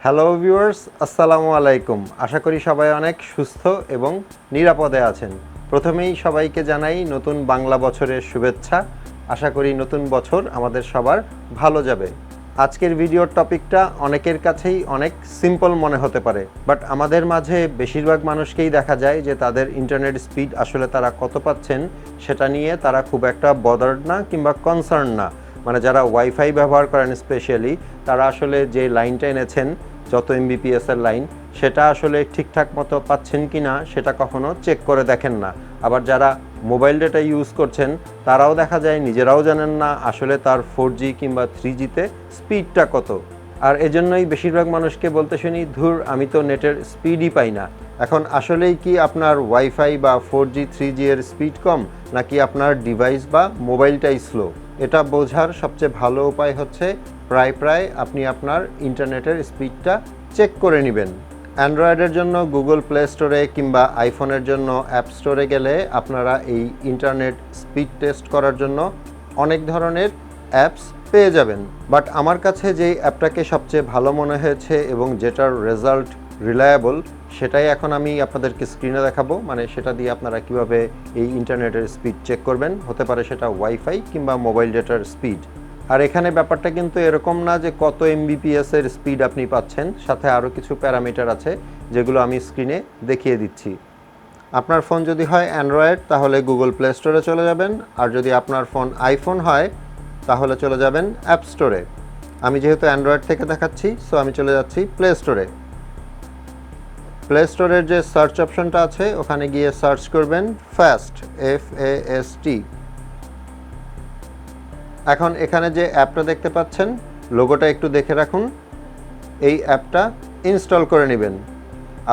Hello viewers, আসসালামু আলাইকুম। আশা করি সবাই অনেক সুস্থ এবং নিরাপদে আছেন। প্রথমেই সবাইকে জানাই নতুন বাংলা বছরের শুভেচ্ছা। আশা করি নতুন বছর আমাদের সবার ভালো যাবে। আজকের ভিডিওর টপিকটা অনেকের কাছেই অনেক সিম্পল মনে হতে পারে, বাট আমাদের মাঝে বেশিরভাগ মানুষকেই দেখা যায় যে তাদের ইন্টারনেট স্পিড আসলে তারা কত পাচ্ছেন সেটা নিয়ে তারা খুব একটা বদার্ড না কিংবা কনসার্ন না। মানে যারা ওয়াইফাই ব্যবহার করেন স্পেশালি, তারা আসলে যে লাইনটা এনেছেন যত এমবিপিএসের লাইন, সেটা আসলে ঠিকঠাক মতো পাচ্ছেন কি না সেটা কখনো চেক করে দেখেন না। আবার যারা মোবাইল ডেটা ইউজ করছেন তারাও দেখা যায় নিজেরাও জানেন না আসলে তার 4G কিংবা 3Gতে স্পিডটা কত। আর এজন্যই বেশিরভাগ মানুষকে বলতে শুনি, ধুর আমি তো নেটের স্পিডই পাই না। এখন আসলেই কি আপনার ওয়াইফাই বা 4G 3G এর স্পিড কম, নাকি আপনার ডিভাইস বা মোবাইলটাই স্লো? এটা বোঝার সবচেয়ে ভালো উপায় হচ্ছে প্রায় আপনি আপনার ইন্টারনেটের স্পিডটা চেক করে নেবেন। অ্যান্ড্রয়েডের জন্য গুগল প্লে স্টোরে কিংবা আইফোনের জন্য অ্যাপ স্টোরে গেলে আপনারা এই ইন্টারনেট স্পিড টেস্ট করার জন্য অনেক ধরনের অ্যাপস পেয়ে যাবেন। বাট আমার কাছে যেই অ্যাপটাকে সবচেয়ে ভালো মনে হয়েছে এবং যেটার রেজাল্ট রিলায়েবল, সেটাই এখন আমি আপনাদেরকে স্ক্রিনে দেখাবো। মানে সেটা দিয়ে আপনারা কিভাবে এই ইন্টারনেটের স্পিড চেক করবেন। হতে পারে সেটা ওয়াইফাই কিংবা মোবাইল ডেটার স্পিড। আর এখানে ব্যাপারটা কিন্তু এরকম না যে কত এমবিপিএস এর স্পিড আপনি পাচ্ছেন, সাথে আরও কিছু প্যারামিটার আছে যেগুলো আমি স্ক্রিনে দেখিয়ে দিচ্ছি। আপনার ফোন যদি হয় অ্যান্ড্রয়েড তাহলে গুগল প্লে স্টোরে চলে যাবেন, আর যদি আপনার ফোন আইফোন হয় তাহলে চলে যাবেন অ্যাপ স্টোরে। আমি যেহেতু অ্যান্ড্রয়েড থেকে দেখাচ্ছি, সো আমি চলে যাচ্ছি প্লে স্টোরে। প্লে স্টোরের যে সার্চ অপশনটা আছে ওখানে গিয়ে সার্চ করবেন ফাস্ট, FAST। এখন এখানে যে অ্যাপটা দেখতে পাচ্ছেন, লোগোটা একটু দেখে রাখুন। এই অ্যাপটা ইনস্টল করে নেবেন।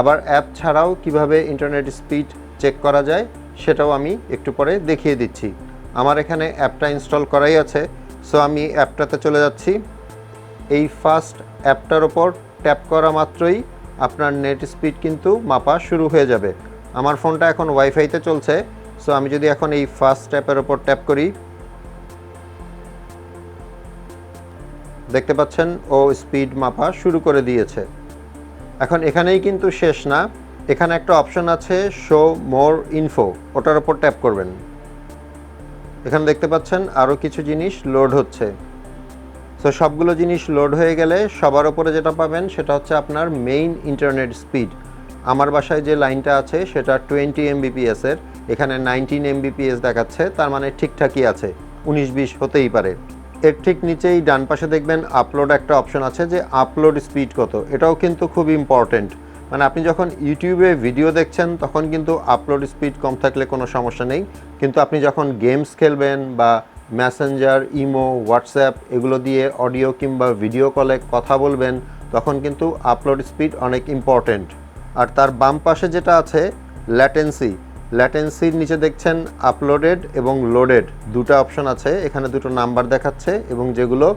আবার অ্যাপ ছাড়াও কিভাবে ইন্টারনেট স্পিড চেক করা যায় সেটাও আমি একটু পরে দেখিয়ে দিচ্ছি। আমার এখানে অ্যাপটা ইনস্টল করাই আছে, সো আমি অ্যাপটাতে চলে যাচ্ছি। এই ফাস্ট অ্যাপটার ওপর ট্যাপ করা মাত্রই আপনার নেট স্পিড কিন্তু মাপা শুরু হয়ে যাবে। আমার ফোনটা এখন ওয়াইফাইতে চলছে, সো আমি যদি এখন এই ফাস্ট অ্যাপের ওপর ট্যাপ করি, দেখতে পাচ্ছেন ও স্পিড মাপা শুরু করে দিয়েছে। এখন এখানেই কিন্তু শেষ না, এখানে একটা অপশন আছে শো মোর ইনফো, ওটার ওপর ট্যাপ করবেন। এখানে দেখতে পাচ্ছেন আরও কিছু জিনিস লোড হচ্ছে। সো সবগুলো জিনিস লোড হয়ে গেলে সবার ওপরে যেটা পাবেন সেটা হচ্ছে আপনার মেইন ইন্টারনেট স্পিড। আমার বাসায় যে লাইনটা আছে সেটা 20 Mbps এর, এখানে 19 Mbps দেখাচ্ছে, তার মানে ঠিকঠাকই আছে, 19-20 হতেই পারে। এর ঠিক নিচেই ডান পাশে দেখবেন আপলোড একটা অপশন আছে, যে আপলোড স্পিড কত। এটাও কিন্তু খুব ইম্পর্টেন্ট। মানে আপনি যখন ইউটিউবে ভিডিও দেখছেন তখন কিন্তু আপলোড স্পিড কম থাকলে কোনো সমস্যা নেই, কিন্তু আপনি যখন গেমস খেলবেন বা মেসেঞ্জার, ইমো, হোয়াটসঅ্যাপ এগুলো দিয়ে অডিও কিংবা ভিডিও কলে কথা বলবেন, তখন কিন্তু আপলোড স্পিড অনেক ইম্পর্টেন্ট। আর তার বাম পাশে যেটা আছে ল্যাটেন্সির নিচে দেখছেন আপলোডেড এবং লোডেড দুটো অপশন আছে। এখানে দুটো নাম্বার দেখাচ্ছে এবং যেগুলো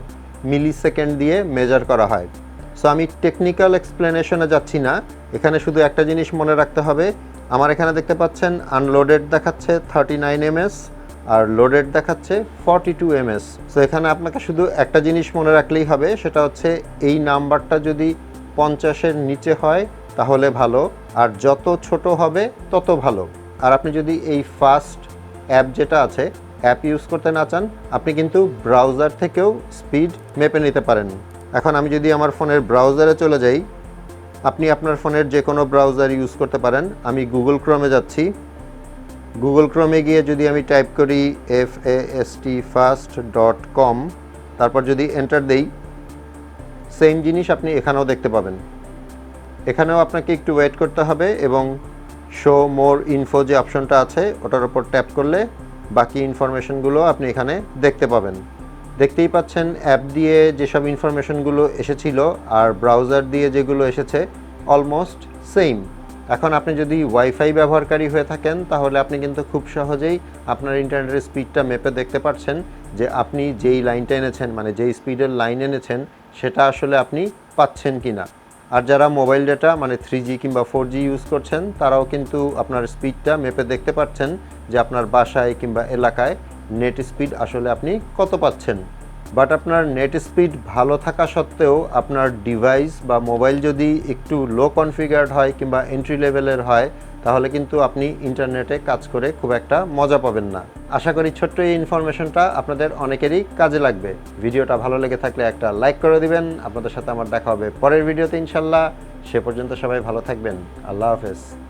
মিলি সেকেন্ড দিয়ে মেজার করা হয়। সো আমি টেকনিক্যাল এক্সপ্লেনেশনে যাচ্ছি না, এখানে শুধু একটা জিনিস মনে রাখতে হবে। আমার এখানে দেখতে পাচ্ছেন আনলোডেড দেখাচ্ছে 39 ms আর লোডেড দেখাচ্ছে 42 ms। সো এখানে আপনাকে শুধু একটা জিনিস মনে রাখলেই হবে, সেটা হচ্ছে এই নাম্বারটা যদি 50-এর নিচে হয় তাহলে ভালো, আর যত ছোট হবে তত ভালো। আর আপনি যদি এই ফাস্ট অ্যাপ যেটা আছে অ্যাপ ইউজ করতে না চান, আপনি কিন্তু ব্রাউজার থেকেও স্পিড মেপে নিতে পারেন। এখন আমি যদি আমার ফোনের ব্রাউজারে চলে যাই, আপনি আপনার ফোনের যে কোনো ব্রাউজার ইউজ করতে পারেন। আমি গুগল ক্রোমে যাচ্ছি। গুগল ক্রোমে গিয়ে যদি আমি টাইপ করি fastfast.com, তারপর যদি এন্টার দেই, সেম জিনিস আপনি এখানেও দেখতে পাবেন। এখানেও আপনাকে একটু ওয়েট করতে হবে এবং শো মোর ইনফো যে অপশনটা আছে ওটার উপর ট্যাপ করলে বাকি ইনফরমেশনগুলো আপনি এখানে দেখতে পাবেন। দেখতেই পাচ্ছেন অ্যাপ দিয়ে যেসব ইনফরমেশনগুলো এসেছিল আর ব্রাউজার দিয়ে যেগুলো এসেছে অলমোস্ট সেম। এখন আপনি যদি ওয়াইফাই ব্যবহারকারী হয়ে থাকেন তাহলে আপনি কিন্তু খুব সহজেই আপনার ইন্টারনেটের স্পিডটা মেপে দেখতে পাচ্ছেন যে আপনি যেই লাইনটা এনেছেন, মানে যেই স্পিডের লাইন এনেছেন, সেটা আসলে আপনি পাচ্ছেন কি না। আর যারা মোবাইল ডেটা মানে 3G কিংবা 4G ইউজ করছেন তারাও কিন্তু আপনার স্পিডটা মেপে দেখতে পাচ্ছেন যে আপনার বাসায় কিংবা এলাকায় নেট স্পিড আসলে আপনি কত পাচ্ছেন। বাট আপনার নেট স্পিড ভালো থাকা সত্ত্বেও আপনার ডিভাইস বা মোবাইল যদি একটু লো কনফিগার্ড হয় কিংবা এন্ট্রি লেভেলের হয়, তাহলে কিন্তু আপনি ইন্টারনেটে কাজ করে খুব একটা মজা পাবেন না। আশা করি ছোট্ট এই ইনফরমেশনটা আপনাদের অনেকেরই কাজে লাগবে। ভিডিওটা ভালো লেগে থাকলে একটা লাইক করে দিবেন। আপনাদের সাথে আমার দেখা হবে পরের ভিডিওতে ইনশাল্লাহ। সে পর্যন্ত সবাই ভালো থাকবেন। আল্লাহ হাফেজ।